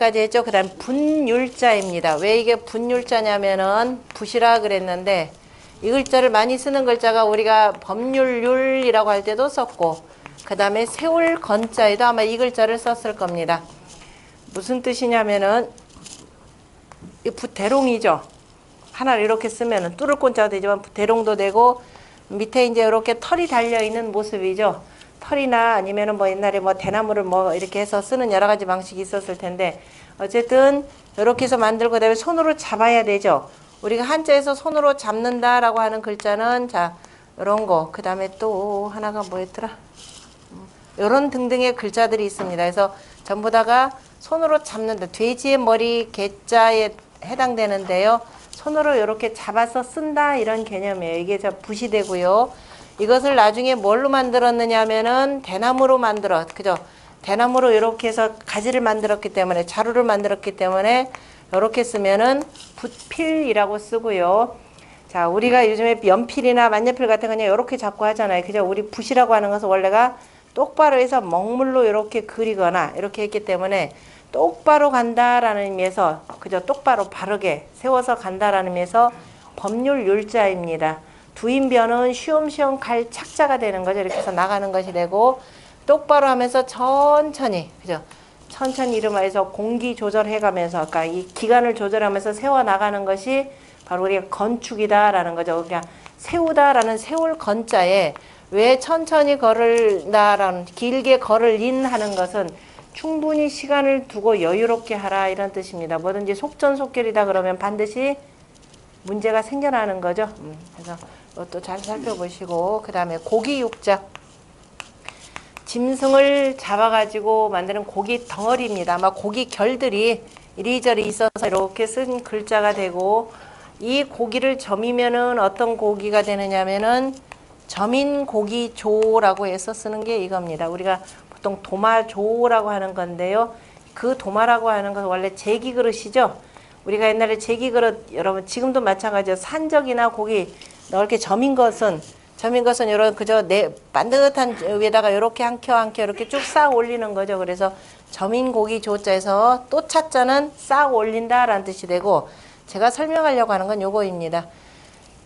까지 했죠. 그 다음 분율자입니다. 왜 이게 분율자냐면은 붓이라 그랬는데 이 글자를 많이 쓰는 글자가 우리가 법률률이라고 할 때도 썼고 그 다음에 세울 건자에도 아마 이 글자를 썼을 겁니다. 무슨 뜻이냐면은 이 붓대롱이죠. 하나를 이렇게 쓰면은 뚫을 꼰자가 되지만 붓대롱도 되고 밑에 이제 이렇게 털이 달려 있는 모습이죠. 털이나 아니면은 뭐 옛날에 뭐 대나무를 뭐 이렇게 해서 쓰는 여러 가지 방식이 있었을 텐데 어쨌든 이렇게 해서 만들고 그다음에 손으로 잡아야 되죠. 우리가 한자에서 손으로 잡는다라고 하는 글자는 자 이런 거 그다음에 또 하나가 뭐였더라? 이런 등등의 글자들이 있습니다. 그래서 전부 다가 손으로 잡는다. 돼지의 머리 개자에 해당되는데요. 손으로 이렇게 잡아서 쓴다 이런 개념이에요. 이게 저 붓이 되고요. 이것을 나중에 뭘로 만들었느냐 하면은 대나무로 만들어. 그죠? 대나무로 이렇게 해서 가지를 만들었기 때문에 자루를 만들었기 때문에 이렇게 쓰면은 붓필이라고 쓰고요. 자, 우리가 요즘에 연필이나 만년필 같은 거 그냥 이렇게 잡고 하잖아요. 그죠? 우리 붓이라고 하는 것은 원래가 똑바로 해서 먹물로 이렇게 그리거나 이렇게 했기 때문에 똑바로 간다라는 의미에서 그죠? 똑바로 바르게 세워서 간다라는 의미에서 법률율자입니다. 두인변은 쉬엄쉬엄 갈 착자가 되는 거죠. 이렇게 해서 나가는 것이 되고 똑바로 하면서 천천히 그죠? 천천히 이름하여서 공기 조절해 가면서 아까 이 기간을 조절하면서 세워 나가는 것이 바로 우리가 건축이다라는 거죠. 그냥 세우다라는 세울 건자에 왜 천천히 걸을다라는 길게 걸을인 하는 것은 충분히 시간을 두고 여유롭게 하라 이런 뜻입니다. 뭐든지 속전속결이다 그러면 반드시 문제가 생겨나는 거죠. 그래서 이것도 잘 살펴보시고 그 다음에 고기육자 짐승을 잡아가지고 만드는 고기 덩어리입니다. 아마 고기 결들이 이리저리 있어서 이렇게 쓴 글자가 되고 이 고기를 점이면은 어떤 고기가 되느냐면은 점인고기조라고 해서 쓰는 게 이겁니다. 우리가 보통 도마조라고 하는 건데요. 그 도마라고 하는 것은 원래 제기 그릇이죠. 우리가 옛날에 제기 그릇 여러분 지금도 마찬가지죠. 산적이나 고기 넓게 점인 것은 이런 그저 반듯한 위에다가 이렇게 한 켜 이렇게 쭉 싹 올리는 거죠. 그래서 점인고기 조자에서 또 차자는 싹 올린다라는 뜻이 되고 제가 설명하려고 하는 건 요거입니다.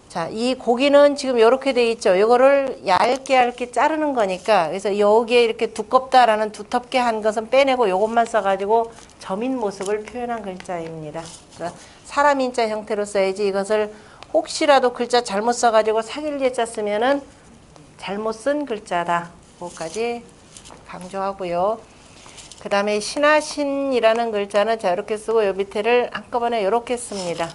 자, 이 고기는 지금 이렇게 돼 있죠. 이거를 얇게 자르는 거니까 그래서 여기에 이렇게 두껍다라는 두텁게 한 것은 빼내고 요것만 써가지고 점인 모습을 표현한 글자입니다. 그러니까 사람 인자 형태로 써야지 이것을 혹시라도 글자 잘못 써가지고 사길예자 쓰면은 잘못 쓴 글자다. 그거까지 강조하고요. 그 다음에 신하신이라는 글자는 자 이렇게 쓰고 요 밑에를 한꺼번에 이렇게 씁니다.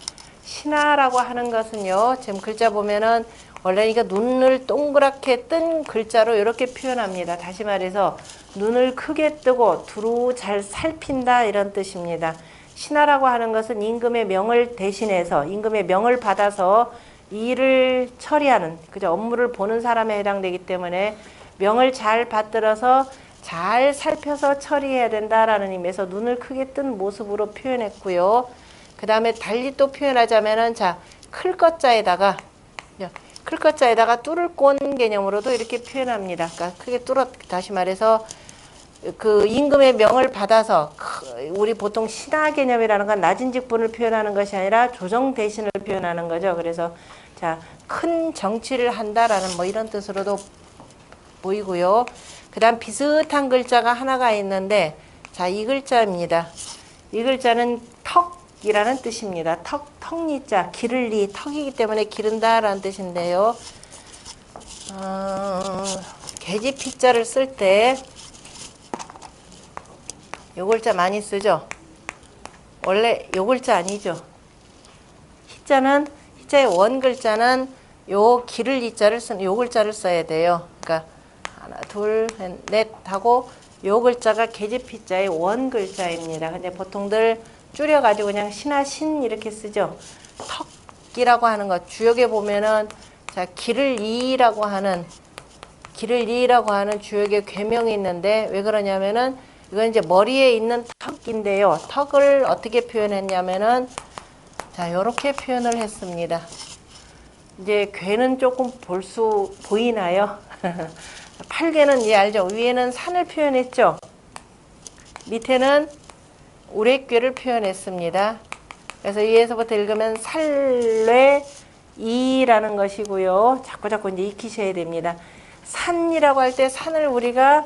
신하라고 하는 것은요. 지금 글자 보면은 원래 이거 눈을 동그랗게 뜬 글자로 이렇게 표현합니다. 다시 말해서 눈을 크게 뜨고 두루 잘 살핀다 이런 뜻입니다. 신하라고 하는 것은 임금의 명을 대신해서 임금의 명을 받아서 일을 처리하는 그죠 업무를 보는 사람에 해당되기 때문에 명을 잘 받들어서 잘 살펴서 처리해야 된다라는 의미에서 눈을 크게 뜬 모습으로 표현했고요. 그 다음에 달리 또 표현하자면은 자 클 것자에다가 뚫을 꼰 개념으로도 이렇게 표현합니다. 그러니까 크게 뚫어 다시 말해서 그 임금의 명을 받아서 우리 보통 신하 개념이라는 건 낮은 직분을 표현하는 것이 아니라 조정 대신을 표현하는 거죠. 그래서 자 큰 정치를 한다라는 뭐 이런 뜻으로도 보이고요. 그다음 비슷한 글자가 하나가 있는데 자 이 글자입니다. 이 글자는 턱이라는 뜻입니다. 턱리자 기를리 턱이기 때문에 기른다라는 뜻인데요. 계집피자를 쓸 때 요 글자 많이 쓰죠. 원래 요 글자 아니죠. 희자의 원 글자는 요 기를 이자를 쓴 요 글자를 써야 돼요. 그러니까 하나, 둘, 넷 하고 요 글자가 계집피자의 원 글자입니다. 근데 보통들 줄여가지고 그냥 신하신 이렇게 쓰죠. 턱이라고 하는 것 주역에 보면은 자 기를 이라고 하는 주역의 괴명이 있는데 왜 그러냐면은 이건 이제 머리에 있는 턱인데요. 턱을 어떻게 표현했냐면은 자 요렇게 표현을 했습니다. 이제 괴는 조금 보이나요? 팔개는 알죠? 위에는 산을 표현했죠. 밑에는 우레꾀를 표현했습니다. 그래서 위에서부터 읽으면 살뇌 이라는 것이고요. 자꾸 이제 익히셔야 됩니다. 산이라고 할 때 산을 우리가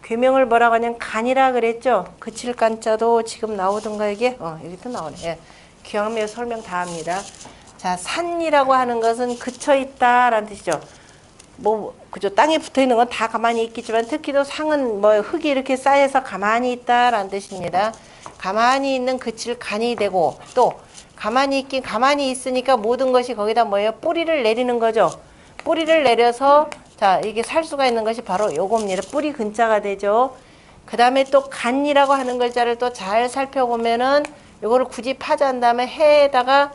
괴명을 뭐라고 하냐면 간이라 그랬죠. 그칠 간자도 지금 나오던가 이게? 여기도 나오네. 예. 기왕이면 설명 다 합니다. 자, 산이라고 하는 것은 그쳐 있다라는 뜻이죠. 그죠. 땅에 붙어 있는 건 다 가만히 있겠지만 특히 또 상은 흙이 이렇게 쌓여서 가만히 있다라는 뜻입니다. 가만히 있는 그칠 간이 되고 또 가만히 있으니까 모든 것이 거기다 뿌리를 내리는 거죠. 뿌리를 내려서 자, 이게 살 수가 있는 것이 바로 요겁니다. 뿌리 근자가 되죠. 그 다음에 또 간이라고 하는 글자를 또 잘 살펴보면은 요거를 굳이 파자한 다음에 해에다가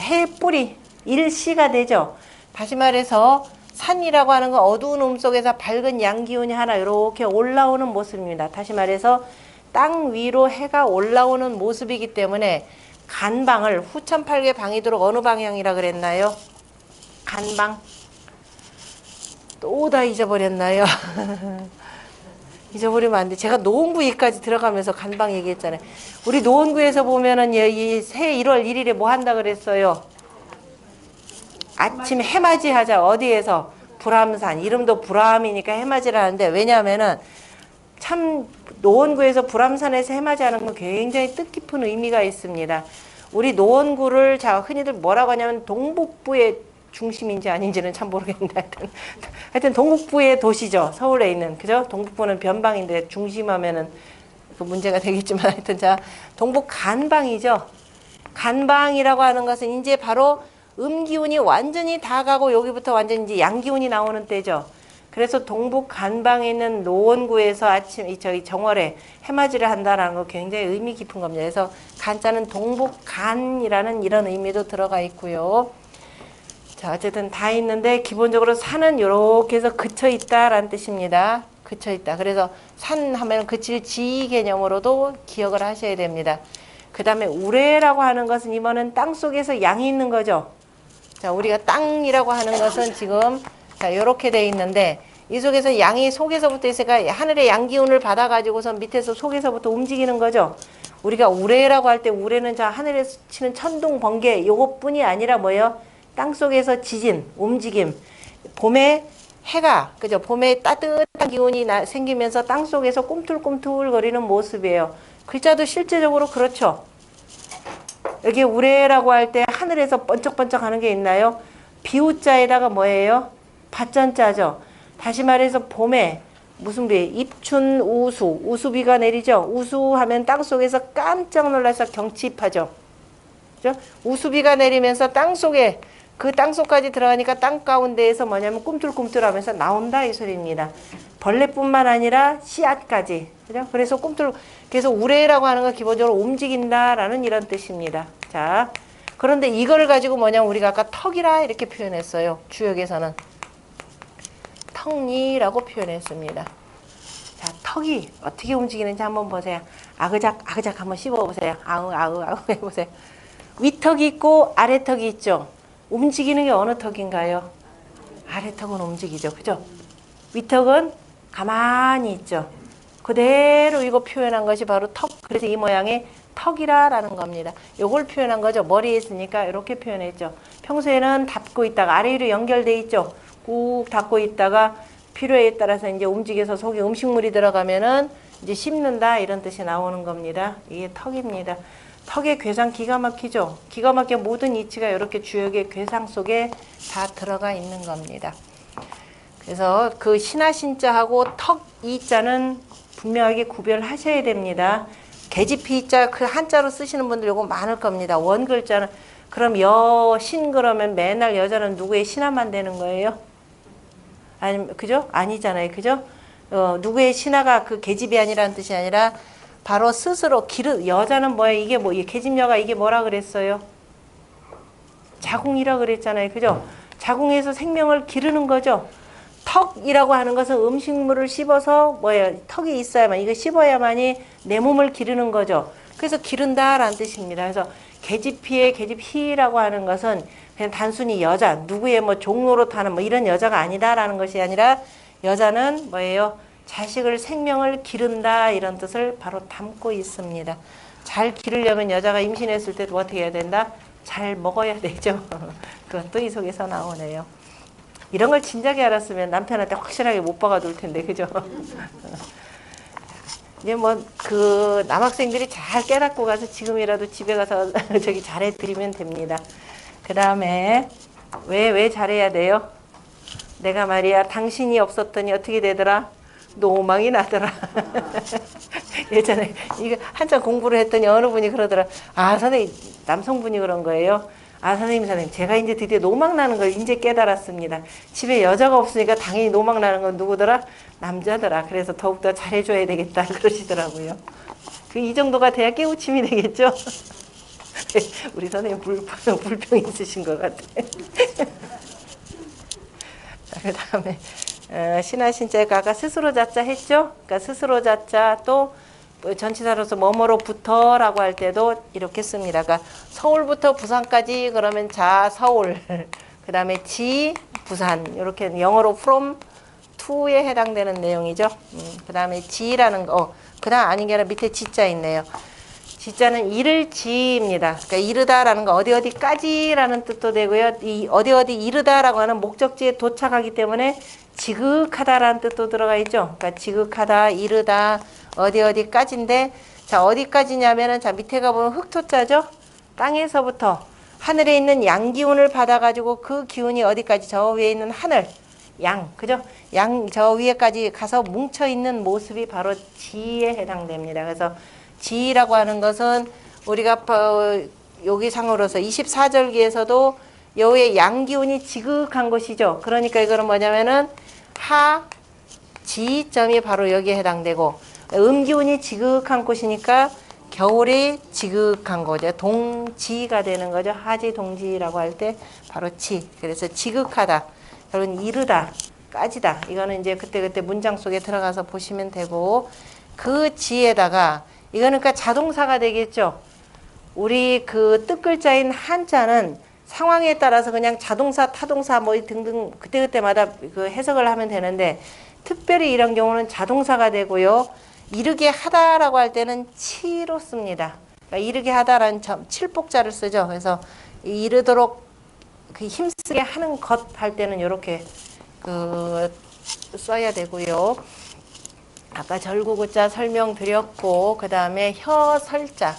해 뿌리 일시가 되죠. 다시 말해서 산이라고 하는 건 어두운 속에서 밝은 양기운이 하나 이렇게 올라오는 모습입니다. 다시 말해서 땅 위로 해가 올라오는 모습이기 때문에 간방을 후천팔계 방이도록 어느 방향이라 그랬나요? 간방. 또 다 잊어버렸나요? 잊어버리면 안 돼. 제가 노원구에까지 들어가면서 간방 얘기했잖아요. 우리 노원구에서 보면은 이 새 1월 1일에 뭐 한다 그랬어요? 아침 해맞이 하자. 어디에서? 불암산. 이름도 불암이니까 해맞이를 하는데 왜냐하면은 참 노원구에서 불암산에서 해맞이 하는 건 굉장히 뜻깊은 의미가 있습니다. 우리 노원구를 자 흔히들 뭐라고 하냐면 동북부의 중심인지 아닌지는 참 모르겠는데 하여튼 동북부의 도시죠. 서울에 있는 그죠? 동북부는 변방인데 중심하면은 그 문제가 되겠지만 하여튼 자 동북 간방이죠. 간방이라고 하는 것은 이제 바로 음기운이 완전히 다 가고 여기부터 완전히 이제 양기운이 나오는 때죠. 그래서 동북 간방에 있는 노원구에서 아침 저희 정월에 해맞이를 한다라는 거 굉장히 의미 깊은 겁니다. 그래서 간자는 동북 간이라는 이런 의미도 들어가 있고요. 자, 어쨌든 다 있는데 기본적으로 산은 이렇게 해서 그쳐 있다라는 뜻입니다. 그쳐 있다. 그래서 산 하면 그칠 지 개념으로도 기억을 하셔야 됩니다. 그 다음에 우레라고 하는 것은 이번은 땅 속에서 양이 있는 거죠. 자, 우리가 땅이라고 하는 것은 지금 자, 이렇게 돼 있는데 이 속에서 양이 속에서부터 있으니까 하늘의 양기운을 받아가지고서 밑에서 속에서부터 움직이는 거죠. 우리가 우레라고 할 때 우레는 자 하늘에 치는 천둥 번개 요것뿐이 아니라 뭐예요? 땅 속에서 지진, 움직임. 봄에 해가 그죠? 봄에 따뜻한 기운이 생기면서 땅 속에서 꿈틀꿈틀거리는 모습이에요. 글자도 실제적으로 그렇죠. 여기 우레라고 할 때 하늘에서 번쩍번쩍 하는 게 있나요? 비우자에다가 뭐예요? 밭전자죠. 다시 말해서 봄에 무슨 비? 입춘 우수, 우수비가 내리죠. 우수하면 땅 속에서 깜짝 놀라서 경칩하죠. 그죠? 우수비가 내리면서 땅 속에 그 땅속까지 들어가니까 땅 가운데에서 뭐냐면 꿈틀꿈틀하면서 나온다 이 소리입니다. 벌레뿐만 아니라 씨앗까지. 그죠? 그래서 그래서 우레라고 하는 건 기본적으로 움직인다라는 이런 뜻입니다. 자, 그런데 이걸 가지고 뭐냐면 우리가 아까 턱이라 이렇게 표현했어요. 주역에서는 턱니라고 표현했습니다. 자, 턱이 어떻게 움직이는지 한번 보세요. 아그작 한번 씹어보세요. 아우 해보세요. 위턱이 있고 아래턱이 있죠. 움직이는 게 어느 턱인가요? 아래턱은 움직이죠. 그죠? 위턱은 가만히 있죠. 그대로 이거 표현한 것이 바로 턱. 그래서 이 모양의 턱이라는 겁니다. 요걸 표현한 거죠. 머리에 있으니까 이렇게 표현했죠. 평소에는 닫고 있다가 아래 위로 연결돼 있죠. 꾹 닫고 있다가 필요에 따라서 이제 움직여서 속에 음식물이 들어가면은 이제 씹는다 이런 뜻이 나오는 겁니다. 이게 턱입니다. 턱의 괴상 기가 막히죠. 기가 막혀 모든 이치가 이렇게 주역의 괴상 속에 다 들어가 있는 겁니다. 그래서 그 신하신자하고 턱 이자는 분명하게 구별하셔야 됩니다. 계집피자 그 한자로 쓰시는 분들 요거 많을 겁니다. 원글자는 그럼 여신 그러면 맨날 여자는 누구의 신하만 되는 거예요? 아니 그죠? 아니잖아요. 그죠? 누구의 신하가 그 계집이 아니라는 뜻이 아니라 바로 스스로 여자는 뭐예요? 이게 뭐 계집녀가 이게 뭐라 그랬어요? 자궁이라 그랬잖아요. 그죠? 자궁에서 생명을 기르는 거죠. 턱이라고 하는 것은 음식물을 씹어서 뭐예요? 턱이 있어야만 이거 씹어야만이 내 몸을 기르는 거죠. 그래서 기른다라는 뜻입니다. 그래서 계집피의 계집희라고 하는 것은 그냥 단순히 여자 누구의 뭐 종로로 타는 뭐 이런 여자가 아니다라는 것이 아니라 여자는 뭐예요? 자식을 생명을 기른다 이런 뜻을 바로 담고 있습니다. 잘 기르려면 여자가 임신했을 때도 어떻게 해야 된다? 잘 먹어야 되죠. 그것도 이 속에서 나오네요. 이런 걸 진작에 알았으면 남편한테 확실하게 못 박아둘 텐데, 그죠? 이제 뭐 그 남학생들이 잘 깨닫고 가서 지금이라도 집에 가서 저기 잘해드리면 됩니다. 그 다음에 왜 잘해야 돼요? 내가 말이야 당신이 없었더니 어떻게 되더라? 노망이 나더라. 예전에 이거 한참 공부를 했더니 어느 분이 그러더라. 아 선생님, 남성분이 그런 거예요. 아 선생님 제가 이제 드디어 노망 나는 걸 이제 깨달았습니다. 집에 여자가 없으니까 당연히 노망 나는 건 누구더라? 남자더라. 그래서 더욱더 잘해줘야 되겠다 그러시더라고요. 그 이 정도가 돼야 깨우침이 되겠죠. 우리 선생님 불평 있으신 것 같아. 그 다음에 신하신자가 아까 스스로 자자 했죠. 그러니까 스스로 자자 또 전치사로서 뭐뭐로부터라고 할 때도 이렇게 씁니다. 그러니까 서울부터 부산까지 그러면 자 서울, 그 다음에 지 부산 이렇게 영어로 from to에 해당되는 내용이죠. 그 다음에 지라는 거, 그 다음 아닌 게 아니라 밑에 지자 있네요. 지자는 이를 지입니다. 그러니까 이르다라는 거 어디까지라는 뜻도 되고요. 이 어디 이르다라고 하는 목적지에 도착하기 때문에 지극하다라는 뜻도 들어가 있죠. 그러니까 지극하다, 이르다, 어디까지인데, 자 어디까지냐면은 자 밑에 가보면 흑토자죠. 땅에서부터 하늘에 있는 양 기운을 받아가지고 그 기운이 어디까지 저 위에 있는 하늘 양, 그죠? 양 저 위에까지 가서 뭉쳐 있는 모습이 바로 지에 해당됩니다. 그래서 지라고 하는 것은 우리가 여기 상으로서 24절기에서도 여우의 양 기운이 지극한 것이죠. 그러니까 이거는 뭐냐면은 하 지점이 바로 여기에 해당되고 기운이 지극한 곳이니까 겨울이 지극한 거죠. 동지가 되는 거죠. 하지 동지라고 할 때 바로 지. 그래서 지극하다. 여러분 이르다, 까지다. 이거는 이제 그때 문장 속에 들어가서 보시면 되고 그 지에다가 이거는 그러니까 자동사가 되겠죠. 우리 그 뜻글자인 한자는 상황에 따라서 그냥 자동사, 타동사 뭐 등등 그때마다 그 해석을 하면 되는데 특별히 이런 경우는 자동사가 되고요. 이르게 하다라고 할 때는 치로 씁니다. 그러니까 이르게 하다라는 칠복자를 쓰죠. 그래서 이르도록 그 힘쓰게 하는 것 할 때는 이렇게 그 써야 되고요. 아까 절구구자 설명드렸고 그 다음에 혀설자,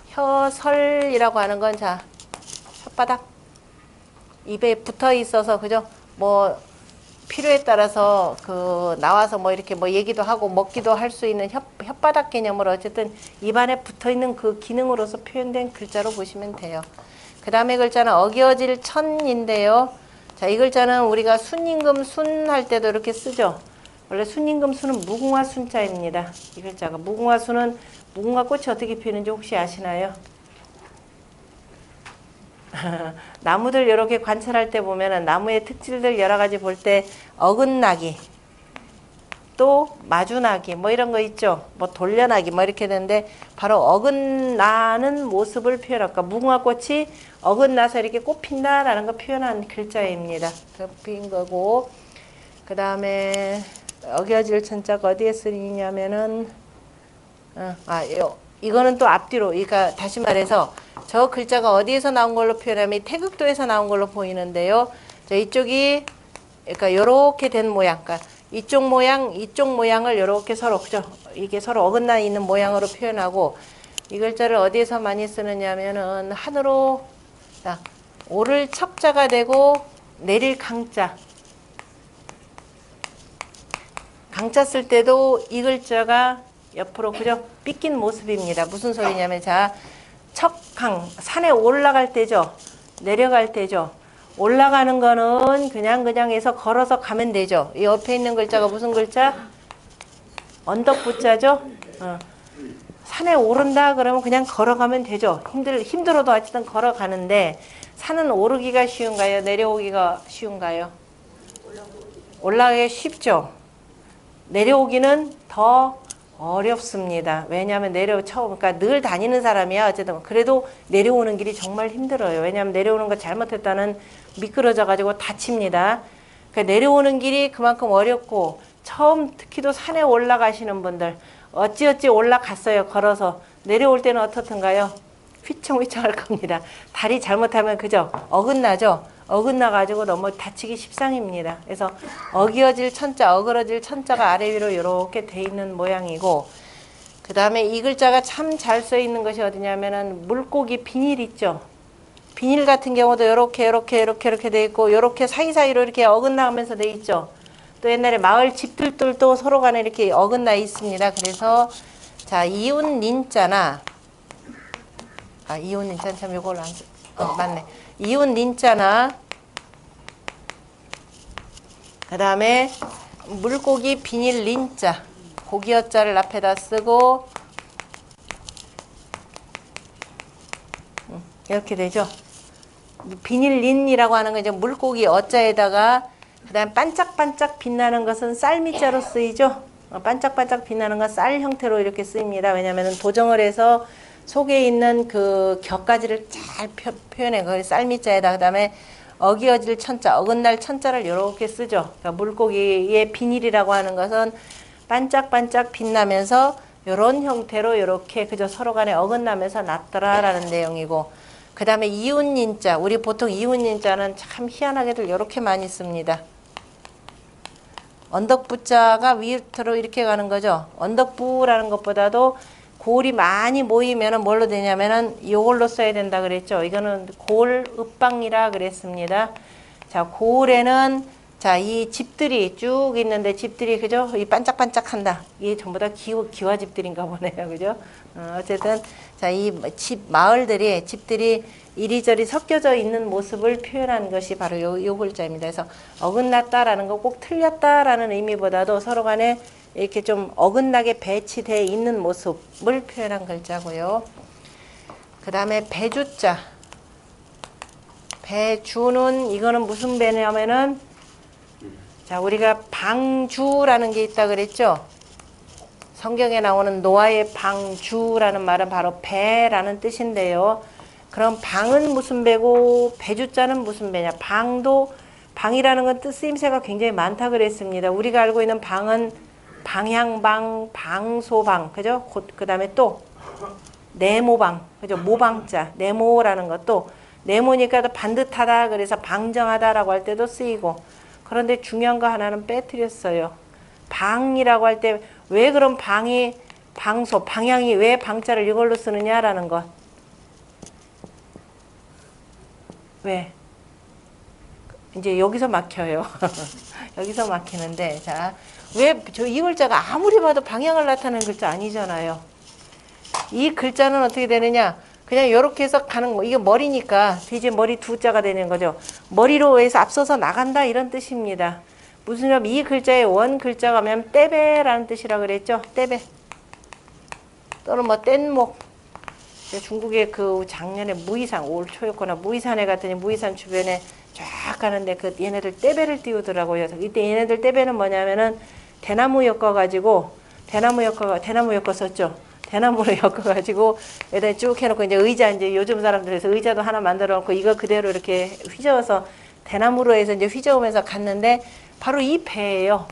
혀설이라고 하는 건 자 혓바닥 입에 붙어 있어서 그죠? 뭐 필요에 따라서 그 나와서 뭐 이렇게 뭐 얘기도 하고 먹기도 할 수 있는 혓바닥 개념으로 어쨌든 입안에 붙어 있는 그 기능으로서 표현된 글자로 보시면 돼요. 그 다음에 글자는 어기어질 천인데요. 자, 이 글자는 우리가 순임금 순 할 때도 이렇게 쓰죠. 원래 순임금 순은 무궁화 순자입니다. 이 글자가 무궁화 순은 무궁화 꽃이 어떻게 피는지 혹시 아시나요? 나무들 이렇게 관찰할 때 보면은 나무의 특질들 여러 가지 볼 때 어긋나기 또 마주나기 뭐 이런 거 있죠. 뭐 돌려나기 뭐 이렇게 되는데 바로 어긋나는 모습을 표현할까. 무궁화 꽃이 어긋나서 이렇게 꽃핀다라는 거 표현한 글자입니다. 핀 거고 그 다음에 어겨질 천자가 어디에 쓰이냐면은 이거는 또 앞뒤로 그러니까 다시 말해서 저 글자가 어디에서 나온 걸로 표현하면 태극도에서 나온 걸로 보이는데요. 자, 이쪽이 그러니까 이렇게 된 모양, 그러니까 이쪽 모양을 이렇게 서로 그죠? 이게 서로 어긋나 있는 모양으로 표현하고 이 글자를 어디에서 많이 쓰느냐면은 한으로 자, 오를 척자가 되고 내릴 강자. 강자 쓸 때도 이 글자가 옆으로 그죠? 삐낀 모습입니다. 무슨 소리냐면 자, 척강 산에 올라갈 때죠. 내려갈 때죠. 올라가는 거는 그냥 해서 걸어서 가면 되죠. 이 옆에 있는 글자가 무슨 글자? 언덕부자죠. 산에 오른다 그러면 그냥 걸어가면 되죠. 힘들어도 어쨌든 걸어가는데 산은 오르기가 쉬운가요? 내려오기가 쉬운가요? 올라가기 쉽죠. 내려오기는 더 어렵습니다. 왜냐하면 그러니까 늘 다니는 사람이야. 어쨌든 그래도 내려오는 길이 정말 힘들어요. 왜냐하면 내려오는 거 잘못했다는 미끄러져 가지고 다칩니다. 그러니까 내려오는 길이 그만큼 어렵고 처음 특히도 산에 올라가시는 분들 어찌어찌 올라갔어요. 걸어서 내려올 때는 어떻든가요? 휘청휘청할 겁니다. 다리 잘못하면 그죠? 어긋나죠? 어긋나가지고 너무 다치기 십상입니다. 그래서 어기어질 천자, 어그러질 천자가 아래 위로 이렇게 돼 있는 모양이고, 그 다음에 이 글자가 참 잘 써 있는 것이 어디냐면은 물고기 비닐 있죠? 비닐 같은 경우도 이렇게 돼 있고, 이렇게 사이사이로 이렇게 어긋나면서 돼 있죠? 또 옛날에 마을 집들도 서로 간에 이렇게 어긋나 있습니다. 그래서 자, 이웃 닌자나 이웃 닌자는 참 요걸로 맞네. 이웃 닌자나 그 다음에 물고기 비닐 린자, 고기 어자를 앞에다 쓰고 이렇게 되죠. 비닐 린이라고 하는 건 이제 물고기 어자에다가 그 다음 반짝반짝 빛나는 것은 쌀미자로 쓰이죠. 반짝반짝 빛나는 건 쌀 형태로 이렇게 쓰입니다. 왜냐하면 도정을 해서 속에 있는 그 격가지를 잘 표현해. 그 쌀미자에다 그 다음에 어기어질 천자, 어긋날 천자를 이렇게 쓰죠. 그러니까 물고기의 비닐이라고 하는 것은 반짝반짝 빛나면서 이런 형태로 이렇게 그저 서로 간에 어긋나면서 났더라라는 내용이고, 그 다음에 이웃닌자, 우리 보통 이웃닌자는 참 희한하게들 이렇게 많이 씁니다. 언덕부자가 위로 이렇게 가는 거죠. 언덕부라는 것보다도 골이 많이 모이면은 뭘로 되냐면은 이걸로 써야 된다 그랬죠. 이거는 골읍방이라 그랬습니다. 자, 골에는 자, 이 집들이 쭉 있는데 집들이 그죠? 이 반짝반짝한다. 이게 전부 다 기와 집들인가 보네요. 그죠? 어쨌든 자, 이 마을들이 집들이 이리저리 섞여져 있는 모습을 표현한 것이 바로 요 글자입니다. 그래서 어긋났다라는 거 꼭 틀렸다라는 의미보다도 서로 간에 이렇게 좀 어긋나게 배치되어 있는 모습을 표현한 글자고요. 그 다음에 배주자. 배주는 이거는 무슨 배냐면은 자, 우리가 방주라는 게 있다 그랬죠. 성경에 나오는 노아의 방주라는 말은 바로 배라는 뜻인데요. 그럼 방은 무슨 배고 배주자는 무슨 배냐? 방이라는 건 뜻 쓰임새가 굉장히 많다 그랬습니다. 우리가 알고 있는 방은 방향방, 방소방, 그죠? 그 다음에 또 네모방, 그죠? 모방자, 네모라는 것도 네모니까 반듯하다 그래서 방정하다라고 할 때도 쓰이고, 그런데 중요한 거 하나는 빼뜨렸어요. 방이라고 할 때 왜 그럼 방이 방향이 왜 방자를 이걸로 쓰느냐라는 것. 왜? 이제 여기서 막혀요. 여기서 막히는데, 자, 왜 이 글자가 아무리 봐도 방향을 나타내는 글자 아니잖아요. 이 글자는 어떻게 되느냐? 그냥 이렇게 해서 가는 거. 이게 머리니까 돼지 머리 두 자가 되는 거죠. 머리로 해서 앞서서 나간다 이런 뜻입니다. 무슨 점? 이 글자의 원 글자가 면 떼배라는 뜻이라 그랬죠. 떼배 또는 뭐 뗏목. 중국의 그 작년에 무이산, 올 초였거나 무이산에 갔더니 무이산 주변에 쫙 가는데 그 얘네들 떼배를 띄우더라고요. 이때 얘네들 떼배는 뭐냐면은 대나무 엮어가지고 대나무 엮어 썼죠. 대나무로 엮어가지고 여기다 쭉 해놓고 이제 의자 이제 요즘 사람들에서 의자도 하나 만들어 놓고 이거 그대로 이렇게 휘저어서 대나무로 해서 이제 휘저으면서 갔는데 바로 이 배예요.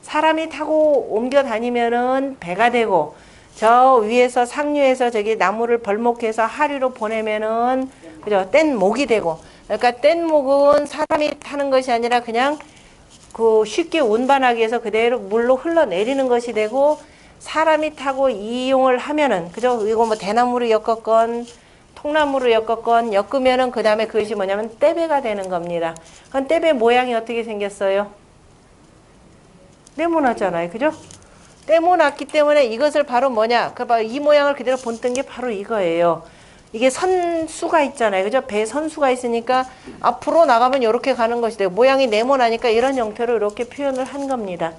사람이 타고 옮겨 다니면은 배가 되고 저 위에서 상류에서 저기 나무를 벌목해서 하류로 보내면은 그죠? 뗏목이 되고, 그러니까 뗏목은 사람이 타는 것이 아니라 그냥 그 쉽게 운반하기 위해서 그대로 물로 흘러내리는 것이 되고, 사람이 타고 이용을 하면은 그죠? 이거 뭐 대나무로 엮었건 통나무로 엮으면은 그 다음에 그것이 뭐냐면 떼배가 되는 겁니다. 그럼 떼배 모양이 어떻게 생겼어요? 네모나잖아요, 그죠? 네모났기 때문에 이것을 바로 뭐냐? 이 모양을 그대로 본뜬 게 바로 이거예요. 이게 선수가 있잖아요. 그죠? 배 선수가 있으니까 앞으로 나가면 이렇게 가는 것이 돼요. 모양이 네모나니까 이런 형태로 이렇게 표현을 한 겁니다.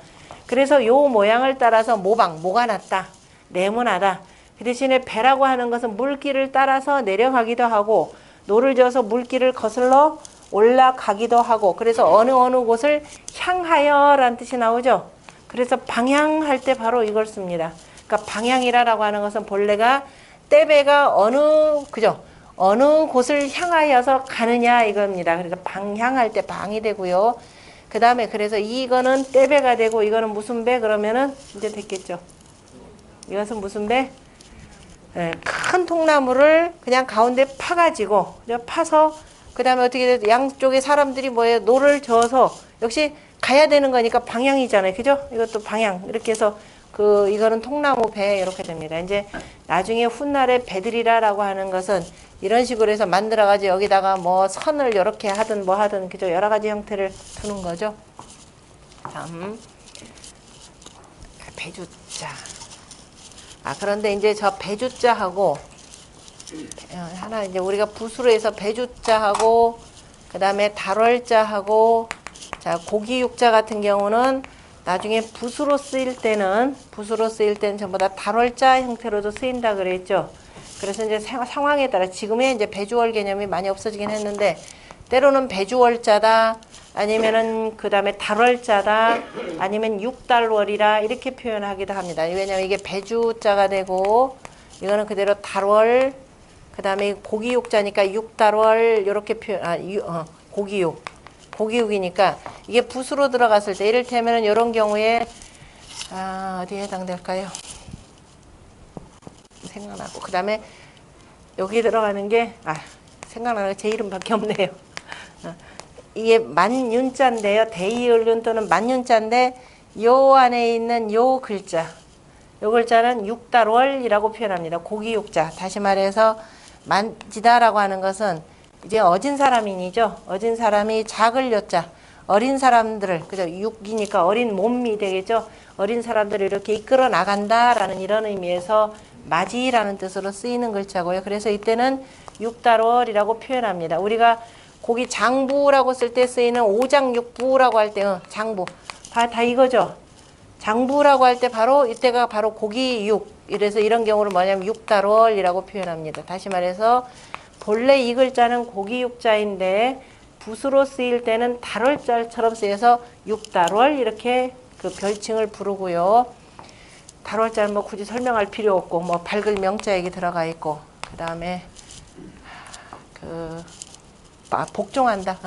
그래서 요 모양을 따라서 모가 났다. 네모나다. 그 대신에 배라고 하는 것은 물길을 따라서 내려가기도 하고 노를 저어서 물길을 거슬러 올라가기도 하고, 그래서 어느 곳을 향하여 라는 뜻이 나오죠. 그래서 방향할 때 바로 이걸 씁니다. 그러니까 방향이라고 하는 것은 본래가 떼배가 어느 곳을 향하여서 가느냐 이겁니다. 그래서 방향할 때 방이 되고요. 그 다음에 그래서 이거는 떼배가 되고 이거는 무슨 배 그러면은 이제 됐겠죠. 이것은 무슨 배? 예, 큰 통나무를 그냥 가운데 파가지고 파서 그 다음에 어떻게 돼? 양쪽에 사람들이 뭐예요? 노를 저어서 역시 가야 되는 거니까 방향이잖아요. 그죠? 이것도 방향 이렇게 해서 이거는 통나무 배 이렇게 됩니다. 이제 나중에 훗날에 배들이라라고 하는 것은 이런 식으로 해서 만들어가지고 여기다가 뭐 선을 이렇게 하든 뭐 하든 그죠? 여러 가지 형태를 두는 거죠. 다음 배주자. 그런데 이제 저 배주자하고 하나 이제 우리가 붓으로 해서 배주자하고 그 다음에 달월자하고 자 고기육자 같은 경우는 나중에 붓으로 쓰일 때는 전부 다 달월자 형태로도 쓰인다 그랬죠. 그래서 이제 상황에 따라 지금의 이제 배주월 개념이 많이 없어지긴 했는데 때로는 배주월자다 아니면은 그 다음에 달월자다 아니면 육달월이라 이렇게 표현하기도 합니다. 왜냐면 이게 배주자가 되고 이거는 그대로 달월 그 다음에 고기육자니까 육달월 이렇게 표현 고기육이니까 이게 붓으로 들어갔을 때 이를테면은 이런 경우에 어디에 해당될까요? 생각나고 그 다음에 여기 들어가는 게 생각나는 게 제 이름밖에 없네요. 이게 만윤자인데요. 대이을륜 또는 만윤자인데 요 안에 있는 요 글자는 육달월이라고 표현합니다. 고기육자. 다시 말해서 만지다라고 하는 것은 이제 어진 사람인이죠. 어진 사람이 작을 여자. 어린 사람들을 그죠? 육이니까 어린 몸이 되겠죠. 어린 사람들을 이렇게 이끌어 나간다라는 이런 의미에서 맞이라는 뜻으로 쓰이는 글자고요. 그래서 이때는 육달월이라고 표현합니다. 우리가 고기 장부라고 쓸 때 쓰이는 오장육부라고 할 때 장부 다 이거죠. 장부라고 할 때 바로 이때가 바로 고기육. 이래서 이런 경우를 뭐냐면 육달월이라고 표현합니다. 다시 말해서 본래 이 글자는 고기육자인데 붓으로 쓰일 때는 달월자처럼 쓰여서 육달월 이렇게 그 별칭을 부르고요. 달월자는 뭐 굳이 설명할 필요 없고 뭐 밝을 명자 얘기 들어가 있고 그 다음에 복종한다.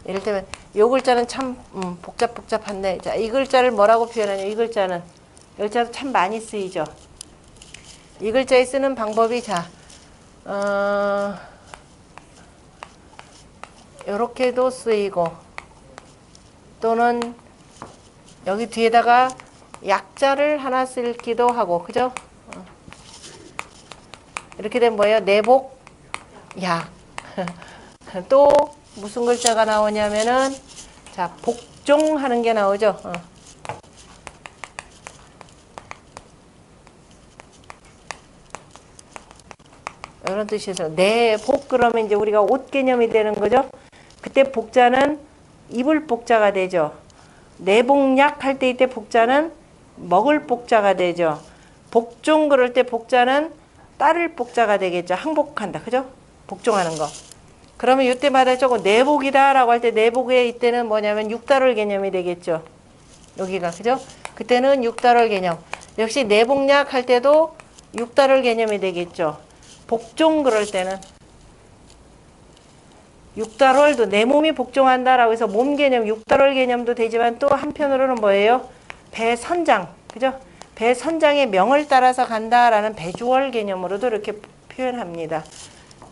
이를테면 이 글자는 참 복잡한데 자, 이 글자를 뭐라고 표현하냐. 이 글자도 참 많이 쓰이죠. 이 글자에 쓰는 방법이 요렇게도 쓰이고 또는 여기 뒤에다가 약자를 하나 쓰기도 하고 그죠? 이렇게 되면 뭐예요? 내복 약. 또 무슨 글자가 나오냐면은 자 복종하는 게 나오죠. 이런 뜻이죠. 내복 그러면 이제 우리가 옷 개념이 되는 거죠. 그때 복자는 입을 복자가 되죠. 내복약 할 때 이때 복자는 먹을 복자가 되죠. 복종 그럴 때 복자는 따를 복자가 되겠죠. 항복한다. 그죠? 복종하는 거. 그러면 이때마다 조금 내복이다라고 할 때 내복에 이때는 뭐냐면 육달월 개념이 되겠죠. 여기가 그죠? 그때는 육달월 개념. 역시 내복약 할 때도 육달월 개념이 되겠죠. 복종 그럴 때는 육달월도 내 몸이 복종한다라고 해서 몸 개념 육달월 개념도 되지만 또 한편으로는 뭐예요? 배선장 그죠? 배선장의 명을 따라서 간다라는 배주월 개념으로도 이렇게 표현합니다.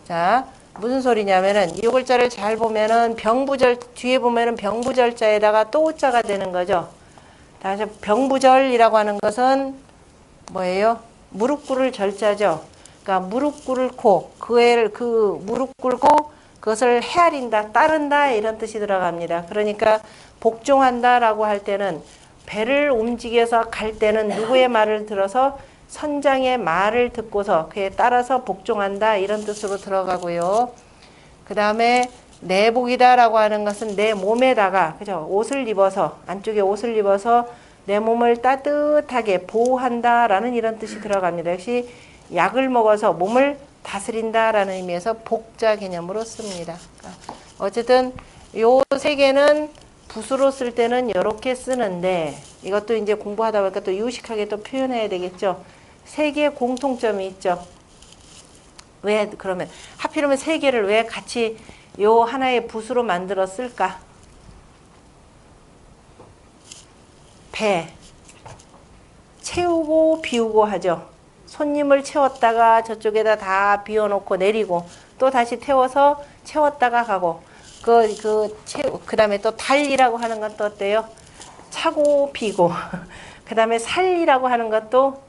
자 무슨 소리냐면은 이 글자를 잘 보면은 병부절 뒤에 보면은 병부절자에다가 또 자가 되는 거죠. 다시 병부절이라고 하는 것은 뭐예요? 무릎 꿇을 절자죠. 그러니까 무릎 꿇고 그 무릎 꿇고 그것을 헤아린다, 따른다 이런 뜻이 들어갑니다. 그러니까 복종한다라고 할 때는 배를 움직여서 갈 때는 누구의 말을 들어서 선장의 말을 듣고서 그에 따라서 복종한다 이런 뜻으로 들어가고요. 그 다음에 내복이다라고 하는 것은 내 몸에다가 그죠? 옷을 입어서 안쪽에 옷을 입어서 내 몸을 따뜻하게 보호한다라는 이런 뜻이 들어갑니다. 역시 약을 먹어서 몸을 다스린다라는 의미에서 복자 개념으로 씁니다. 어쨌든 요 세 개는 붓으로 쓸 때는 이렇게 쓰는데 이것도 이제 공부하다 보니까 또 유식하게 또 표현해야 되겠죠. 세 개의 공통점이 있죠. 왜 그러면 하필이면 세 개를 왜 같이 요 하나의 붓으로 만들어 쓸까? 배. 채우고 비우고 하죠. 손님을 채웠다가 저쪽에다 다 비워놓고 내리고 또 다시 태워서 채웠다가 가고 그 다음에 또 달이라고 하는 건 또 어때요? 차고 비고 그 다음에 살이라고 하는 것도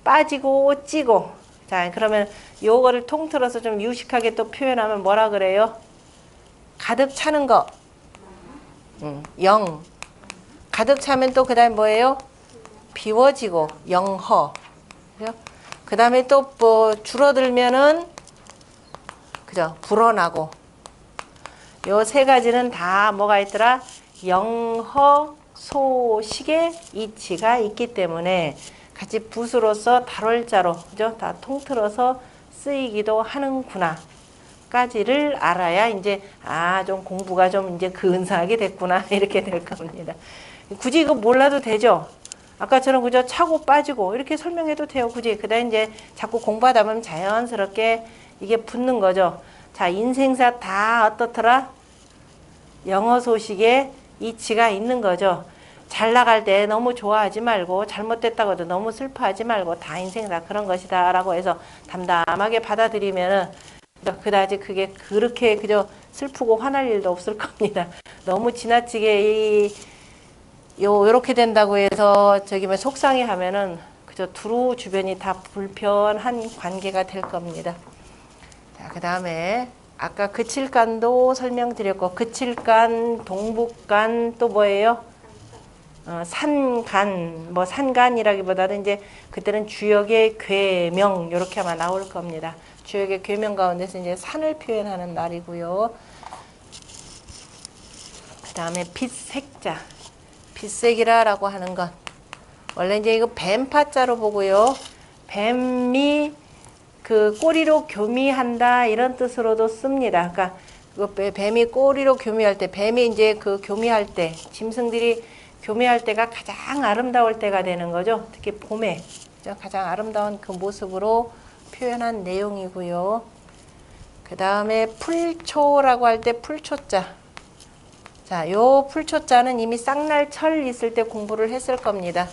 빠지고 찌고. 자, 그러면 요거를 통틀어서 좀 유식하게 또 표현하면 뭐라 그래요? 가득 차는 거. 영. 가득 차면 또 그 다음에 뭐예요? 비워지고 영허. 그 다음에 또 뭐 줄어들면은 그죠? 불어나고. 요 세 가지는 다 뭐가 있더라? 영허 소식의 이치가 있기 때문에 같이 붓으로서 다룰자로 그죠? 다 통틀어서 쓰이기도 하는구나 까지를 알아야 이제 좀 공부가 좀 이제 근사하게 됐구나 이렇게 될 겁니다. 굳이 이거 몰라도 되죠? 아까처럼 그저 차고 빠지고 이렇게 설명해도 돼요. 굳이 그다음 이제 자꾸 공부하다 보면 자연스럽게 이게 붙는 거죠. 자, 인생사 다 어떻더라? 영어 소식에 이치가 있는 거죠. 잘 나갈 때 너무 좋아하지 말고 잘못됐다고 해도 너무 슬퍼하지 말고 다 인생사 그런 것이다 라고 해서 담담하게 받아들이면은 그다지 그게 그렇게 그저 슬프고 화날 일도 없을 겁니다. 너무 지나치게 요렇게 된다고 해서 저기 뭐 속상해 하면은 그저 두루 주변이 다 불편한 관계가 될 겁니다. 자, 그 다음에 아까 그칠간도 설명드렸고 그칠간, 동북간 또 뭐예요? 산간, 뭐 산간이라기보다는 이제 그때는 주역의 괴명 이렇게 아마 나올 겁니다. 주역의 괴명 가운데서 이제 산을 표현하는 날이고요. 그 다음에 빛색자, 빛색이라라고 하는 건 원래 이제 이거 뱀파자로 보고요. 뱀이 그 꼬리로 교미한다 이런 뜻으로도 씁니다. 그러니까 그 뱀이 꼬리로 교미할 때, 뱀이 이제 그 교미할 때, 짐승들이 교미할 때가 가장 아름다울 때가 되는 거죠. 특히 봄에 가장 아름다운 그 모습으로 표현한 내용이고요. 그 다음에 풀초라고 할 때 풀초자. 자, 요 풀초자는 이미 쌍날철 있을 때 공부를 했을 겁니다.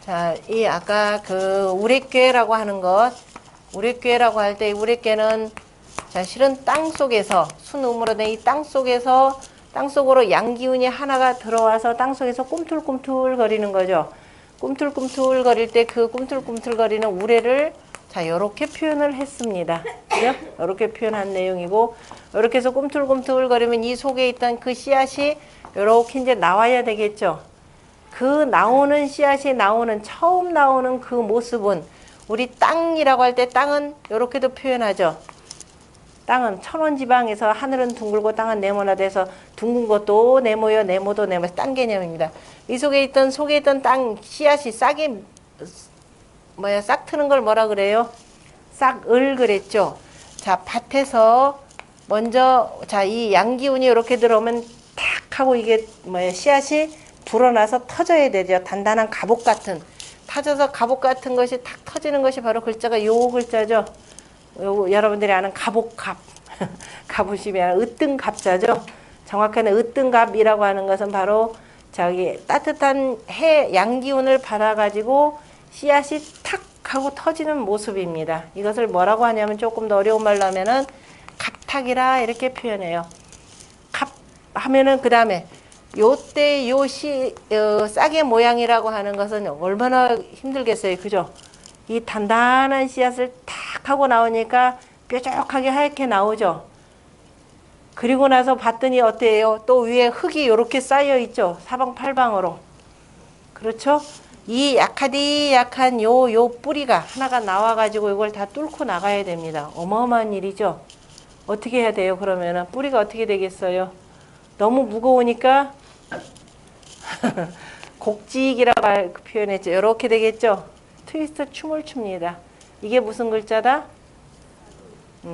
자, 이 아까 그 우레꾀라고 하는 것, 우레꾀라고 할 때 우레꾀는 자, 실은 땅 속에서 순음으로 된 이 땅 속에서 땅 속으로 양기운이 하나가 들어와서 땅 속에서 꿈틀꿈틀 거리는 거죠. 꿈틀꿈틀 거릴 때 그 꿈틀꿈틀 거리는 우레를 자, 요렇게 표현을 했습니다. 그죠? 요렇게 표현한 내용이고, 요렇게 해서 꿈틀꿈틀 거리면 이 속에 있던 그 씨앗이 요렇게 이제 나와야 되겠죠. 그 나오는 씨앗이 처음 나오는 그 모습은 우리 땅이라고 할 때 땅은 요렇게도 표현하죠. 땅은 천원지방에서 하늘은 둥글고 땅은 네모나다 해서 둥근 것도 네모요, 네모도 네모, 딴 개념입니다. 이 속에 있던 땅 씨앗이 싹이 싹 트는 걸 뭐라 그래요? 싹을 그랬죠. 자, 밭에서 먼저 자, 이 양기운이 이렇게 들어오면 탁 하고 이게 씨앗이 불어나서 터져야 되죠. 단단한 갑옷 같은. 타져서 갑옷 같은 것이 탁 터지는 것이 바로 글자가 요 글자죠. 여러분들이 아는 갑옷갑. 갑옷이 아니라 으뜸갑자죠. 정확한 으뜸갑이라고 하는 것은 바로 저기 따뜻한 해 양기운을 받아가지고 씨앗이 탁 하고 터지는 모습입니다. 이것을 뭐라고 하냐면 조금 더 어려운 말로 하면은 갑탁이라 이렇게 표현해요. 갑 하면은 그 다음에 요때 싹의 모양이라고 하는 것은 얼마나 힘들겠어요. 그죠? 이 단단한 씨앗을 탁 하고 나오니까 뾰족하게 하얗게 나오죠. 그리고 나서 봤더니 어때요? 또 위에 흙이 이렇게 쌓여 있죠. 사방팔방으로. 그렇죠? 이 약한 요 뿌리가 하나가 나와가지고 이걸 다 뚫고 나가야 됩니다. 어마어마한 일이죠. 어떻게 해야 돼요? 그러면은 뿌리가 어떻게 되겠어요? 너무 무거우니까 곡직이라고 표현했죠. 이렇게 되겠죠. 트위스트 춤을 춥니다. 이게 무슨 글자다?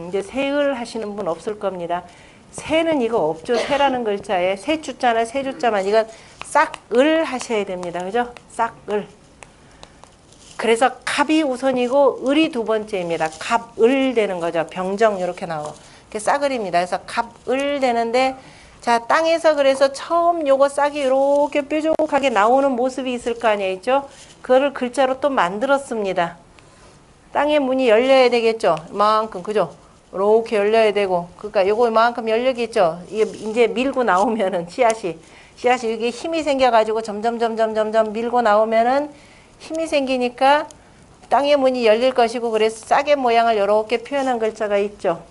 이제 새을 하시는 분 없을 겁니다. 새는 이거 없죠. 새라는 글자에 새 주자나 새 주자만 이건 싹을 하셔야 됩니다. 그죠? 싹을. 그래서 갑이 우선이고 을이 두 번째입니다. 갑을 되는 거죠. 병정 이렇게 나오고. 그게 싹을입니다. 그래서 갑을 되는데 자, 땅에서 그래서 처음 요거 싹이 이렇게 뾰족하게 나오는 모습이 있을 거 아니에요, 있죠? 그거를 글자로 또 만들었습니다. 땅의 문이 열려야 되겠죠? 이만큼, 그죠? 이렇게 열려야 되고, 그러니까 요거 이만큼 열리겠죠? 이게 이제 밀고 나오면은 씨앗이 이게 힘이 생겨가지고 점점 밀고 나오면은 힘이 생기니까 땅의 문이 열릴 것이고, 그래서 싹의 모양을 이렇게 표현한 글자가 있죠.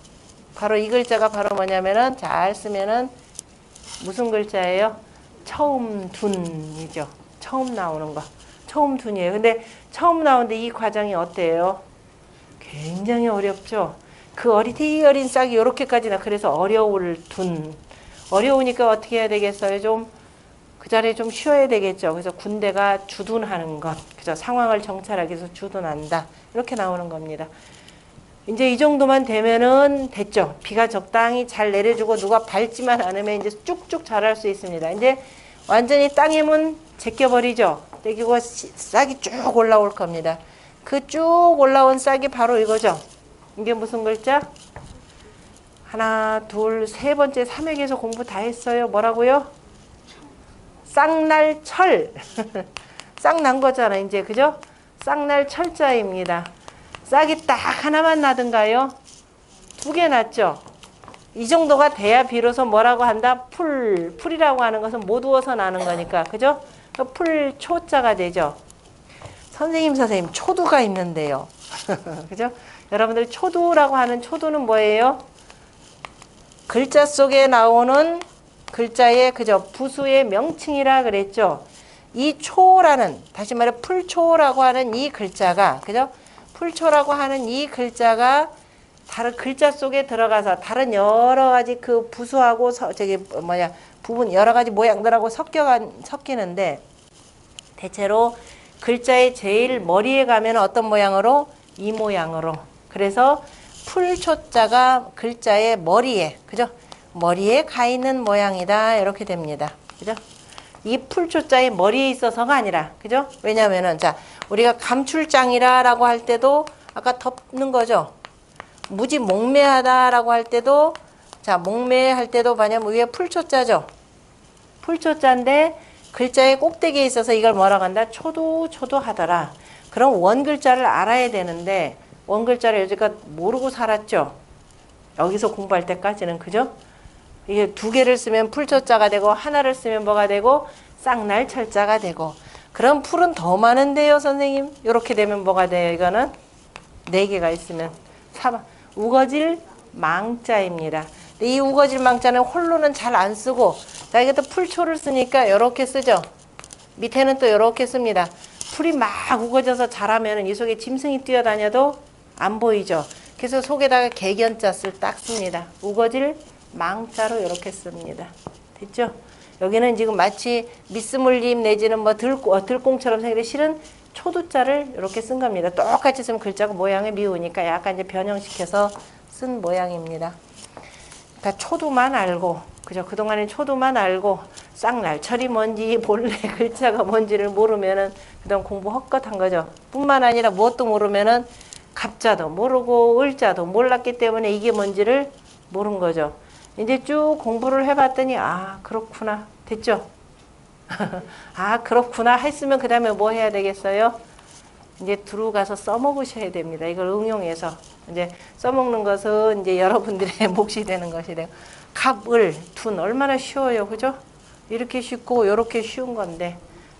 바로 이 글자가 바로 뭐냐면은 잘 쓰면은 무슨 글자예요? 처음 둔이죠. 처음 나오는 거. 처음 둔이에요. 근데 처음 나오는데 이 과정이 어때요? 굉장히 어렵죠. 그 어린 싹이 이렇게까지나 그래서 어려울 둔. 어려우니까 어떻게 해야 되겠어요? 좀 그 자리에 좀 쉬어야 되겠죠. 그래서 군대가 주둔하는 것. 그죠? 상황을 정찰하기 위해서 주둔한다. 이렇게 나오는 겁니다. 이제 이 정도만 되면은 됐죠. 비가 적당히 잘 내려주고 누가 밟지만 않으면 이제 쭉쭉 자랄 수 있습니다. 이제 완전히 땅의 문 제껴버리죠. 그리고 싹이 쭉 올라올 겁니다. 그 쭉 올라온 싹이 바로 이거죠. 이게 무슨 글자? 하나, 둘, 세 번째 삼획에서 공부 다 했어요. 뭐라고요? 쌍날철. 싹 난 거잖아, 이제. 그죠? 쌍날철자입니다. 싹이 딱 하나만 나든가요? 두 개 났죠? 이 정도가 돼야 비로소 뭐라고 한다? 풀이라고 하는 것은 못 우어서 나는 거니까. 그죠? 풀초자가 되죠. 선생님, 초두가 있는데요. 그죠? 여러분들 초두라고 하는 초두는 뭐예요? 글자 속에 나오는 글자의 그죠? 부수의 명칭이라 그랬죠. 이 초라는 다시 말해 풀초라고 하는 이 글자가 그죠? 풀초라고 하는 이 글자가 다른 글자 속에 들어가서 다른 여러 가지 그 부수하고 부분 여러 가지 모양들하고 섞이는데 대체로 글자의 제일 머리에 가면 어떤 모양으로? 이 모양으로. 그래서 풀초자가 글자의 머리에, 그죠? 머리에 가 있는 모양이다. 이렇게 됩니다. 그죠? 이 풀초자의 머리에 있어서가 아니라, 그죠? 왜냐면은, 자, 우리가 감출장이라고 할 때도 아까 덮는 거죠? 무지 목매하다라고 할 때도, 자, 목매할 때도 뭐냐면 위에 풀초자죠? 풀초자인데, 글자의 꼭대기에 있어서 이걸 뭐라고 한다? 초두하더라. 그럼 원글자를 알아야 되는데, 원글자를 여지껏 모르고 살았죠? 여기서 공부할 때까지는, 그죠? 이게 두 개를 쓰면 풀초자가 되고 하나를 쓰면 뭐가 되고 쌍날철자가 되고 그럼 풀은 더 많은데요 선생님 이렇게 되면 뭐가 돼요 이거는 네 개가 있으면 우거질 망자입니다. 이 우거질 망자는 홀로는 잘 안 쓰고 자 이것도 풀초를 쓰니까 이렇게 쓰죠. 밑에는 또 이렇게 씁니다. 풀이 막 우거져서 자라면 이 속에 짐승이 뛰어다녀도 안 보이죠. 그래서 속에다가 개견자 딱 씁니다. 우거질 망자로 이렇게 씁니다. 됐죠? 여기는 지금 마치 미스물림 내지는 뭐 들공처럼 생긴 실은 초두자를 이렇게 쓴 겁니다. 똑같이 쓰면 글자가 모양이 미우니까 약간 이제 변형시켜서 쓴 모양입니다. 그러니까 초두만 알고, 그죠? 그동안엔 초두만 알고 쌍날철이 뭔지 본래 글자가 뭔지를 모르면은 그동안 공부 헛것한 거죠. 뿐만 아니라 무엇도 모르면은 갑자도 모르고 을자도 몰랐기 때문에 이게 뭔지를 모른 거죠. 이제 쭉 공부를 해봤더니 아 그렇구나 됐죠? 아 그렇구나 했으면 그 다음에 뭐 해야 되겠어요? 이제 들어가서 써먹으셔야 됩니다. 이걸 응용해서 이제 써먹는 것은 이제 여러분들의 몫이 되는 것이 되고 갑, 을, 둔 얼마나 쉬워요, 그죠? 이렇게 쉽고 이렇게 쉬운 건데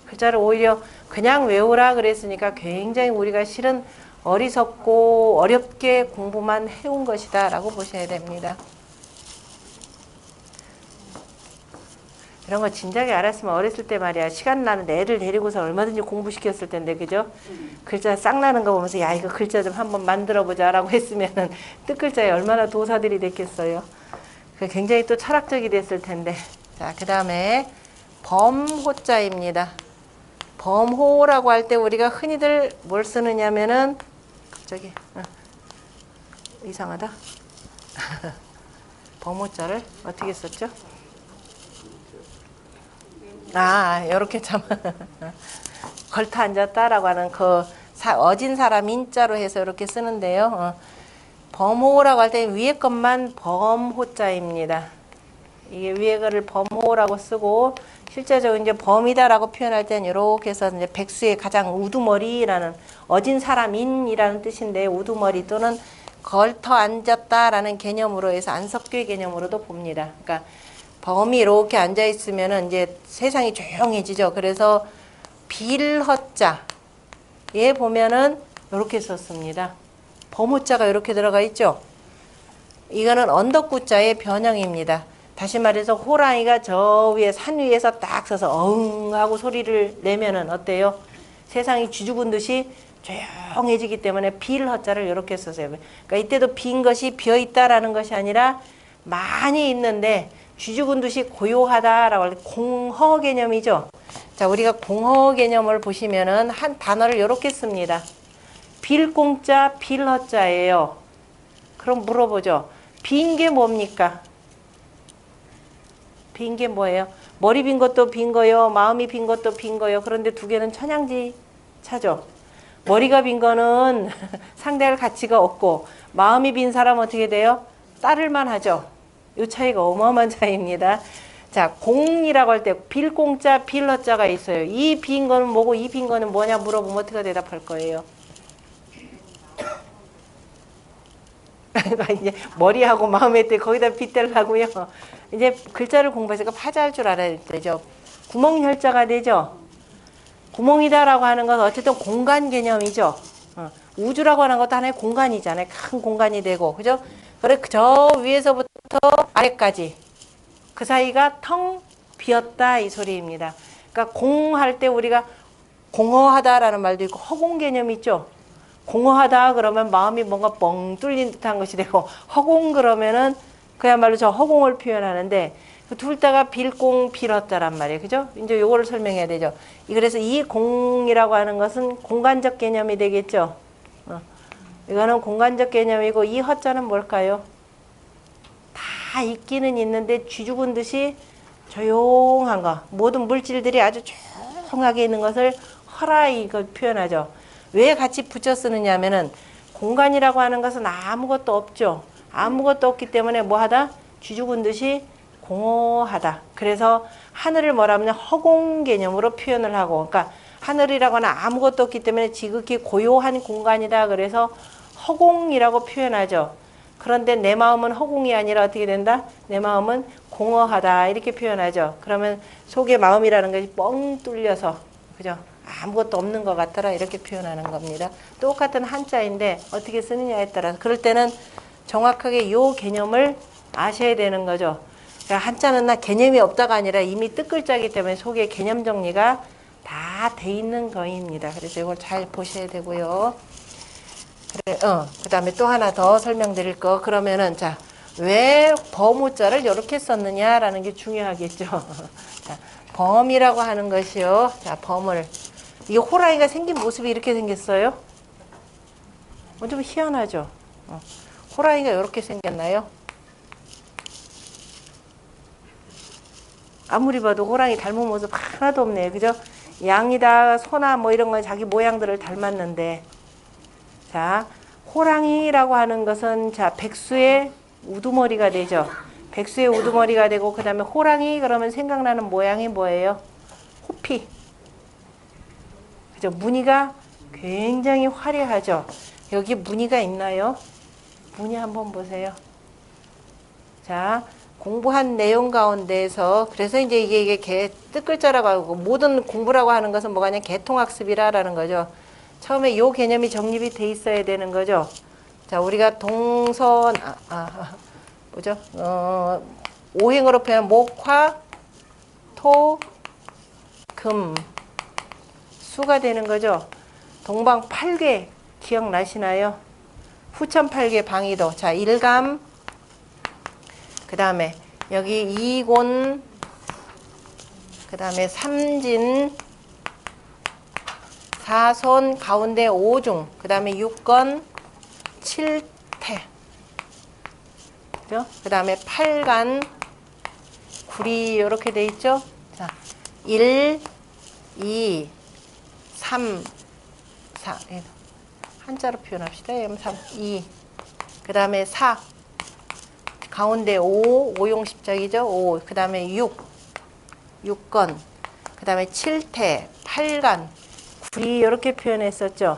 글자를 오히려 그냥 외우라 그랬으니까 굉장히 우리가 실은 어리석고 어렵게 공부만 해온 것이다 라고 보셔야 됩니다. 이런 거 진작에 알았으면 어렸을 때 말이야 시간 나는데 애를 데리고서 얼마든지 공부시켰을 텐데 그죠? 글자 싹 나는 거 보면서 야 이거 글자 좀 한번 만들어 보자 라고 했으면은 뜻글자에 얼마나 도사들이 됐겠어요. 굉장히 또 철학적이 됐을 텐데. 자, 그 다음에 범호자입니다. 범호라고 할 때 우리가 흔히들 뭘 쓰느냐면은 갑자기 이상하다. 범호자를 어떻게 썼죠? 아, 이렇게 참 걸터 앉았다라고 하는 그 어진 사람 인자로 해서 이렇게 쓰는데요. 범호라고 할 때 위에 것만 범호자입니다. 이게 위에 거를 범호라고 쓰고 실제적으로 이제 범이다라고 표현할 때는 이렇게 해서 이제 백수의 가장 우두머리라는 어진 사람인이라는 뜻인데 우두머리 또는 걸터 앉았다라는 개념으로 해서 안석교의 개념으로도 봅니다. 그러니까 범이 이렇게 앉아 있으면은 이제 세상이 조용해지죠. 그래서 빌허자 에 보면은 이렇게 썼습니다. 범호자가 이렇게 들어가 있죠. 이거는 언덕구자의 변형입니다. 다시 말해서 호랑이가 저 위에 산 위에서 딱 서서 어흥 하고 소리를 내면은 어때요? 세상이 쥐죽은 듯이 조용해지기 때문에 빌허자를 이렇게 썼어요. 그러니까 이때도 빈 것이 비어 있다라는 것이 아니라 많이 있는데 쥐죽은 듯이 고요하다라고 할 때 공허 개념이죠. 자, 우리가 공허 개념을 보시면은 한 단어를 이렇게 씁니다. 빌공자, 빌허자예요. 그럼 물어보죠. 빈 게 뭡니까? 빈 게 뭐예요? 머리 빈 것도 빈 거요. 마음이 빈 것도 빈 거요. 그런데 두 개는 천양지 차죠. 머리가 빈 거는 상대할 가치가 없고 마음이 빈 사람은 어떻게 돼요? 따를만 하죠. 이 차이가 어마어마한 차이입니다. 자, 공이라고 할 때 빌공자, 빌허자가 있어요. 이 빈 거는 뭐고 이 빈 거는 뭐냐 물어보면 어떻게 대답할 거예요? 이제 머리하고 마음에 때 거기다 빗대려고요. 이제 글자를 공부해서 파자할 줄 알아야 되죠. 구멍혈자가 되죠. 구멍이다라고 하는 것은 어쨌든 공간 개념이죠. 우주라고 하는 것도 하나의 공간이잖아요. 큰 공간이 되고, 그죠? 그래 저 위에서부터 아래까지 그 사이가 텅 비었다 이 소리입니다. 그러니까 공할 때 우리가 공허하다라는 말도 있고 허공 개념이 있죠. 공허하다 그러면 마음이 뭔가 뻥 뚫린 듯한 것이 되고 허공 그러면은 그야말로 저 허공을 표현하는데 그 둘 다가 빌공 빌었다란 말이에요. 그죠? 이제 요거를 설명해야 되죠. 그래서 이 공이라고 하는 것은 공간적 개념이 되겠죠. 이거는 공간적 개념이고 이 허자는 뭘까요? 다 있기는 있는데 쥐죽은 듯이 조용한 거. 모든 물질들이 아주 조용하게 있는 것을 허라 이걸 표현하죠. 왜 같이 붙여 쓰느냐 하면은 공간이라고 하는 것은 아무것도 없죠. 아무것도 없기 때문에 뭐하다? 쥐죽은 듯이 공허하다. 그래서 하늘을 뭐라면 허공 개념으로 표현을 하고 그러니까 하늘이라거나 아무것도 없기 때문에 지극히 고요한 공간이다. 그래서 허공이라고 표현하죠. 그런데 내 마음은 허공이 아니라 어떻게 된다? 내 마음은 공허하다. 이렇게 표현하죠. 그러면 속의 마음이라는 것이 뻥 뚫려서 그죠? 아무것도 없는 것 같더라 이렇게 표현하는 겁니다. 똑같은 한자인데 어떻게 쓰느냐에 따라서 그럴 때는 정확하게 요 개념을 아셔야 되는 거죠. 그러니까 한자는 나 개념이 없다가 아니라 이미 뜻글자이기 때문에 속에 개념 정리가 다 돼 있는 거입니다. 그래서 이걸 잘 보셔야 되고요. 그래, 그 다음에 또 하나 더 설명드릴 거. 그러면은 자, 왜 범우자를 이렇게 썼느냐라는 게 중요하겠죠. 자, 범이라고 하는 것이요. 자, 범을 이게 호랑이가 생긴 모습이 이렇게 생겼어요. 좀 희한하죠. 호랑이가 이렇게 생겼나요? 아무리 봐도 호랑이 닮은 모습 하나도 없네요. 그죠? 양이다, 소나 뭐 이런 건 자기 모양들을 닮았는데 자, 호랑이라고 하는 것은 자, 백수의 우두머리가 되죠. 백수의 우두머리가 되고 그 다음에 호랑이 그러면 생각나는 모양이 뭐예요? 호피. 그죠? 무늬가 굉장히 화려하죠. 여기 무늬가 있나요? 무늬 한번 보세요. 자, 공부한 내용 가운데에서 그래서 이제 이게 뜻글자라고 하고 모든 공부라고 하는 것은 뭐가 아니냐 개통학습이라는 거죠. 처음에 요 개념이 정립이 돼 있어야 되는 거죠. 자, 우리가 동선 뭐죠? 오행으로 표현 목화 토 금 수가 되는 거죠. 동방 8개 기억나시나요? 후천 8개 방위도. 자, 일감 그 다음에 여기 이곤 그 다음에 삼진 사손 가운데 오중 그 다음에 육건 칠태 그죠? 그 다음에 팔간 구리 이렇게 돼 있죠. 자, 1 2 3 4 한자로 표현합시다. 3 2 그 다음에 4 가운데 5, 오용십자기죠. 5, 그 다음에 6건, 그 다음에 7태, 8간, 9리 이렇게 표현했었죠.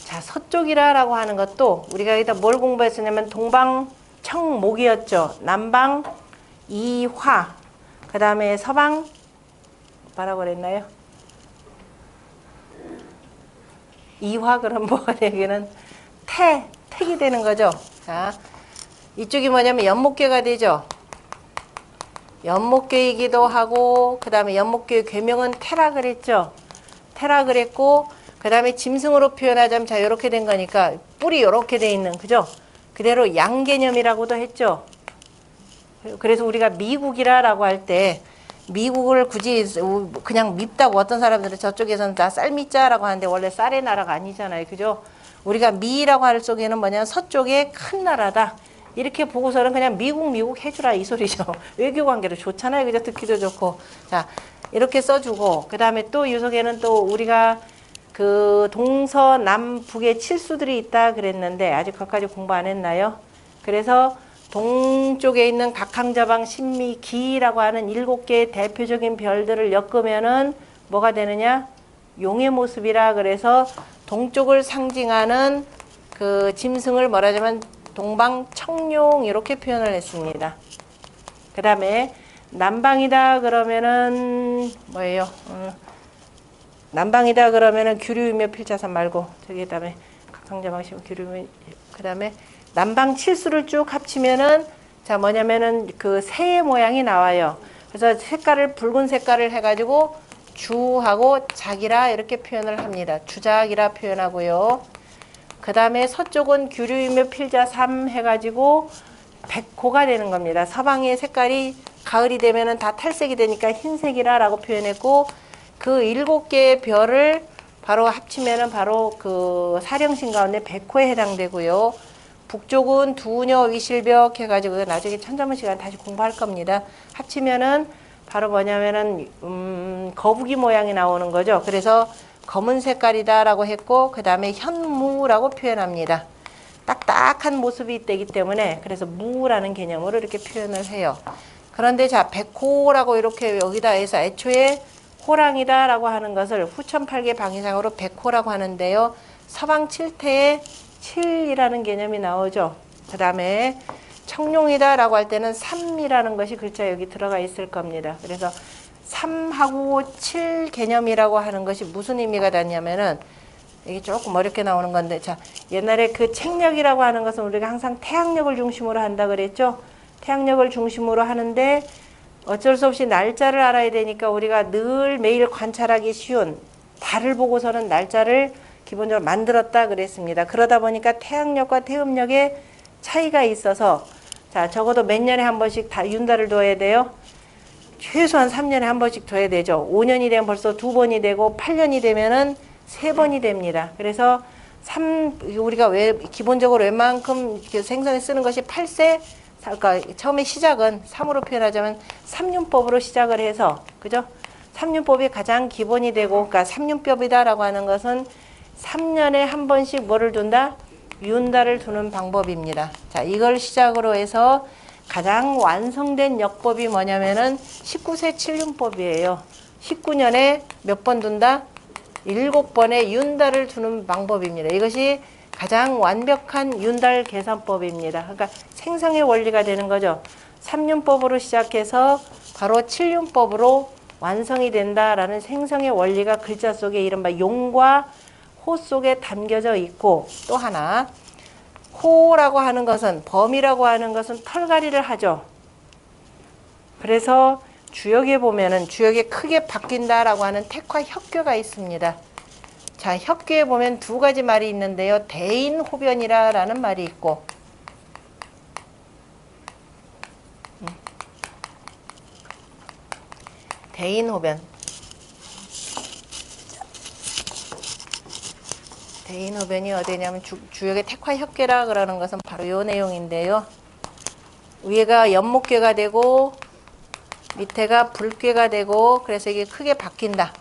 자, 서쪽이라고 하는 것도 우리가 여기다 뭘 공부했었냐면 동방 청목이었죠. 남방 이화, 그 다음에 서방 뭐라고 그랬나요? 이화. 그럼 뭐가 되기는 택이 되는 거죠. 자, 이쪽이 뭐냐면 연목계가 되죠. 연목계이기도 하고, 그 다음에 연목계의 괴명은 태라 그랬죠. 태라 그랬고, 그 다음에 짐승으로 표현하자면 자, 요렇게 된 거니까 뿔이 요렇게 돼 있는, 그죠? 그대로 양개념이라고도 했죠. 그래서 우리가 미국이라고 할 때 미국을 굳이 그냥 밉다고 어떤 사람들은 저쪽에서는 다 쌀미자라고 하는데 원래 쌀의 나라가 아니잖아요. 그죠? 우리가 미라고 할 속에는 뭐냐면 서쪽의 큰 나라다. 이렇게 보고서는 그냥 미국 해주라 이 소리죠. 외교관계도 좋잖아요. 그죠? 듣기도 좋고. 자, 이렇게 써주고, 그 다음에 또 이 속에는 또 우리가 그 동서남북의 칠수들이 있다 그랬는데 아직 거기까지 공부 안 했나요? 그래서 동쪽에 있는 각항저방 신미기라고 하는 7개의 대표적인 별들을 엮으면은 뭐가 되느냐? 용의 모습이라 그래서 동쪽을 상징하는 그 짐승을 뭐라자면 동방청룡 이렇게 표현을 했습니다. 그 다음에 남방이다 그러면은 뭐예요? 남방이다 그러면은 규류이며 필자산 말고 저기 그다음에 각항저방신 규류이며 그다음에 남방 칠수를 쭉 합치면은 자 뭐냐면은 그 새의 모양이 나와요. 그래서 색깔을 붉은 색깔을 해가지고 주하고 작이라 이렇게 표현을 합니다. 주작이라 표현하고요. 그 다음에 서쪽은 규류이며 필자삼 해가지고 백호가 되는 겁니다. 서방의 색깔이 가을이 되면은 다 탈색이 되니까 흰색이라라고 표현했고 그 7개의 별을 바로 합치면은 바로 그 사령신 가운데 백호에 해당되고요. 북쪽은 두녀 위실벽 해가지고 나중에 천자문 시간 다시 공부할 겁니다. 합치면은 바로 뭐냐면은 거북이 모양이 나오는 거죠. 그래서 검은 색깔이다라고 했고 그 다음에 현무라고 표현합니다. 딱딱한 모습이 되기 때문에 그래서 무라는 개념으로 이렇게 표현을 해요. 그런데 자 백호라고 이렇게 여기다 해서 애초에 호랑이다라고 하는 것을 후천팔계 방위상으로 백호라고 하는데요. 서방 칠태에 7이라는 개념이 나오죠. 그 다음에 청룡이다라고 할 때는 3이라는 것이 글자 여기 들어가 있을 겁니다. 그래서 3하고 7 개념이라고 하는 것이 무슨 의미가 되냐면은 이게 조금 어렵게 나오는 건데 자 옛날에 그 책력이라고 하는 것은 우리가 항상 태양력을 중심으로 한다 그랬죠. 태양력을 중심으로 하는데 어쩔 수 없이 날짜를 알아야 되니까 우리가 늘 매일 관찰하기 쉬운 달을 보고서는 날짜를 기본적으로 만들었다 그랬습니다. 그러다 보니까 태양력과 태음력의 차이가 있어서 자 적어도 몇 년에 한 번씩 윤달을 둬야 돼요. 최소한 3년에 한 번씩 둬야 되죠. 5년이 되면 벌써 2번이 되고 8년이 되면은 3번이 됩니다. 그래서 우리가 왜 기본적으로 웬만큼 생선에 쓰는 것이 8세 그러니까 처음에 시작은 3으로 표현하자면 3윤법으로 시작을 해서 그죠? 3윤법이 가장 기본이 되고 그러니까 3윤법이다라고 하는 것은 3년에 한 번씩 뭐를 둔다? 윤달을 두는 방법입니다. 자, 이걸 시작으로 해서 가장 완성된 역법이 뭐냐면은 19세 7윤법이에요. 19년에 몇 번 둔다? 7번의 윤달을 두는 방법입니다. 이것이 가장 완벽한 윤달 계산법입니다. 그러니까 생성의 원리가 되는 거죠. 3윤법으로 시작해서 바로 7윤법으로 완성이 된다라는 생성의 원리가 글자 속에 이른바 용과 호 속에 담겨져 있고 또 하나 호라고 하는 것은 범이라고 하는 것은 털갈이를 하죠. 그래서 주역에 보면은 주역에 크게 바뀐다라고 하는 택화 혁괴가 있습니다. 자, 혁괴에 보면 두 가지 말이 있는데요. 대인호변이라는 말이 있고 대인호변 대인호변이 어디냐면 주역의 택화혁괴라 그러는 것은 바로 이 내용인데요. 위에가 연목괴가 되고 밑에가 불괴가 되고 그래서 이게 크게 바뀐다.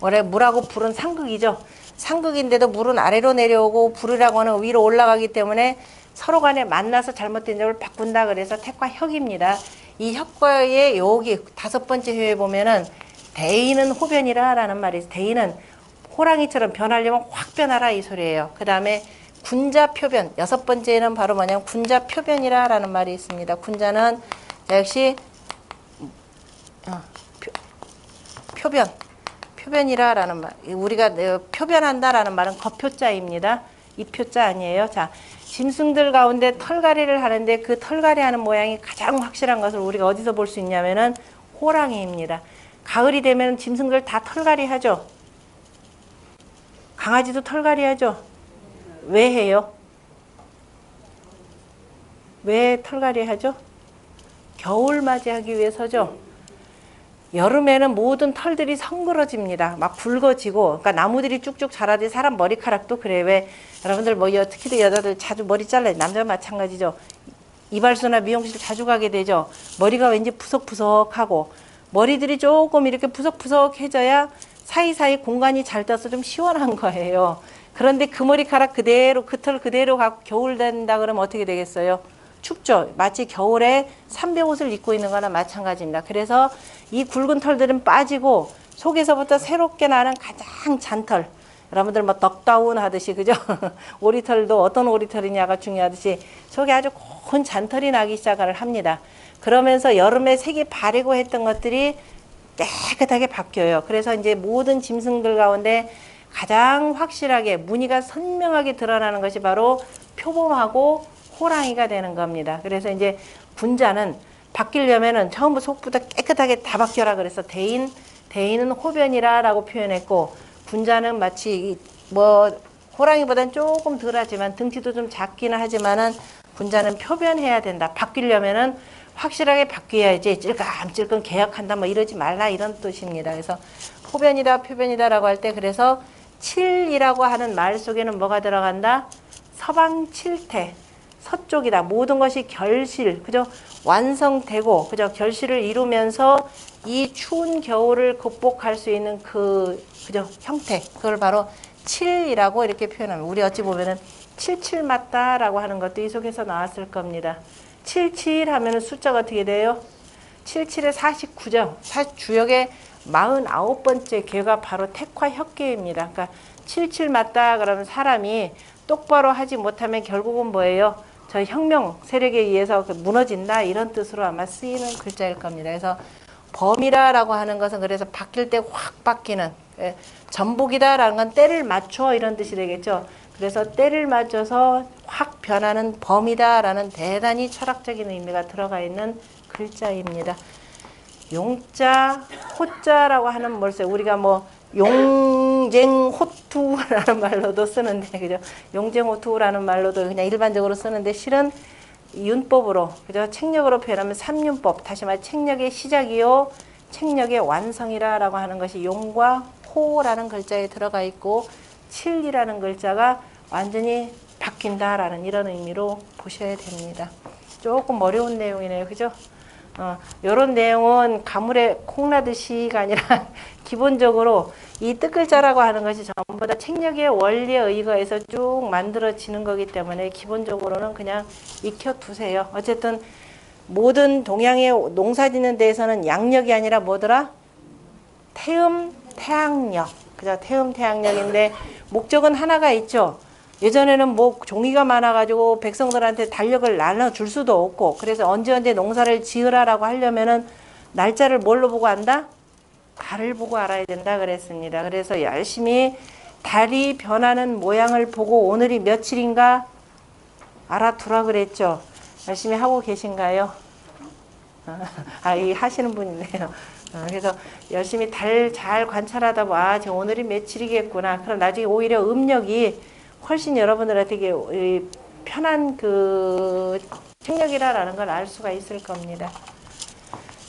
원래 물하고 불은 상극이죠. 상극인데도 물은 아래로 내려오고 불이라고 하는 위로 올라가기 때문에 서로 간에 만나서 잘못된 점을 바꾼다 그래서 택과 혁입니다. 이 혁과의 여기 5번째 회에 보면은 대인은 호변이라 라는 말이 있어요. 대인은 호랑이처럼 변하려면 확 변하라 이 소리예요. 그 다음에 군자 표변 6번째는 바로 뭐냐면 군자 표변이라 라는 말이 있습니다. 군자는 역시 표변이라 라는 말, 우리가 표변한다 라는 말은 거표자입니다. 이 표자 아니에요. 자, 짐승들 가운데 털갈이를 하는데 그 털갈이 하는 모양이 가장 확실한 것을 우리가 어디서 볼 수 있냐면은 호랑이입니다. 가을이 되면 짐승들 다 털갈이 하죠. 강아지도 털갈이 하죠. 왜 해요? 왜 털갈이 하죠? 겨울 맞이하기 위해서죠. 여름에는 모든 털들이 성그러집니다. 막 붉어지고, 그러니까 나무들이 쭉쭉 자라듯이 사람 머리카락도 그래. 왜 여러분들 뭐 특히도 여자들 자주 머리 잘라요. 남자가 마찬가지죠. 이발소나 미용실 자주 가게 되죠. 머리가 왠지 푸석푸석하고 머리들이 조금 이렇게 푸석푸석해져야 사이사이 공간이 잘 떠서 좀 시원한 거예요. 그런데 그 머리카락 그대로 그 털 그대로 갖고 겨울 된다 그러면 어떻게 되겠어요? 춥죠. 마치 겨울에 삼배옷을 입고 있는 거나 마찬가지입니다. 그래서 이 굵은 털들은 빠지고 속에서부터 새롭게 나는 가장 잔털, 여러분들 뭐 덕다운 하듯이 그죠? 오리털도 어떤 오리털이냐가 중요하듯이 속에 아주 고운 잔털이 나기 시작을 합니다. 그러면서 여름에 색이 바래고 했던 것들이 깨끗하게 바뀌어요. 그래서 이제 모든 짐승들 가운데 가장 확실하게 무늬가 선명하게 드러나는 것이 바로 표범하고 호랑이가 되는 겁니다. 그래서 이제 군자는 바뀌려면은 처음부터 속부터 깨끗하게 다 바뀌어라 그래서 대인은 호변이라 라고 표현했고, 군자는 마치 뭐 호랑이보다는 조금 덜하지만 등치도 좀 작기는 하지만은 군자는 표변해야 된다. 바뀌려면은 확실하게 바뀌어야지 찔끔찔끔 개혁한다 뭐 이러지 말라 이런 뜻입니다. 그래서 호변이다 표변이다 라고 할 때 그래서 칠이라고 하는 말 속에는 뭐가 들어간다? 서방 칠태. 서쪽이다. 모든 것이 결실, 그죠? 완성되고, 그죠? 결실을 이루면서 이 추운 겨울을 극복할 수 있는 그죠? 형태. 그걸 바로 칠이라고 이렇게 표현합니다. 우리 어찌 보면은 칠칠 맞다라고 하는 것도 이 속에서 나왔을 겁니다. 칠칠 하면은 숫자가 어떻게 돼요? 77에 49죠. 주역의 49번째 개가 바로 택화 혁계입니다. 그러니까 칠칠 맞다 그러면 사람이 똑바로 하지 못하면 결국은 뭐예요? 저 혁명 세력에 의해서 무너진다 이런 뜻으로 아마 쓰이는 글자일 겁니다. 그래서 범이라라고 하는 것은 그래서 바뀔 때 확 바뀌는 전복이다라는 건 때를 맞춰 이런 뜻이 되겠죠. 그래서 때를 맞춰서 확 변하는 범이다라는 대단히 철학적인 의미가 들어가 있는 글자입니다. 용자, 호자라고 하는 뭘쎄 우리가 뭐 용쟁호투라는 말로도 쓰는데 그죠? 용쟁호투라는 말로도 그냥 일반적으로 쓰는데 실은 윤법으로 그죠? 책력으로 표현하면 삼윤법 다시 말해 책력의 시작이요 책력의 완성이라고 하는 것이 용과 호라는 글자에 들어가 있고 칠이라는 글자가 완전히 바뀐다라는 이런 의미로 보셔야 됩니다. 조금 어려운 내용이네요, 그죠? 요런 내용은 가물에 콩나듯이가 아니라 기본적으로 이 뜻글자라고 하는 것이 전부 다 책력의 원리에 의거해서 쭉 만들어지는 거기 때문에 기본적으로는 그냥 익혀두세요. 어쨌든 모든 동양의 농사 짓는 데에서는 양력이 아니라 뭐더라? 태음, 태양력. 그죠? 태음, 태양력인데 목적은 하나가 있죠. 예전에는 뭐 종이가 많아가지고 백성들한테 달력을 나눠줄 수도 없고 그래서 언제 농사를 지으라라고 하려면은 날짜를 뭘로 보고 안다? 달을 보고 알아야 된다 그랬습니다. 그래서 열심히 달이 변하는 모양을 보고 오늘이 며칠인가 알아두라 그랬죠. 열심히 하고 계신가요? 이 하시는 분이네요. 그래서 열심히 달 잘 관찰하다 봐. 지금 오늘이 며칠이겠구나. 그럼 나중에 오히려 음력이 훨씬 여러분들한테 편한 그 책력이라는 걸 알 수가 있을 겁니다.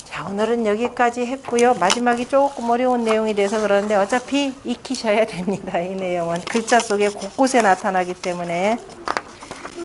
자, 오늘은 여기까지 했고요. 마지막이 조금 어려운 내용이 돼서 그러는데 어차피 익히셔야 됩니다. 이 내용은 글자 속에 곳곳에 나타나기 때문에.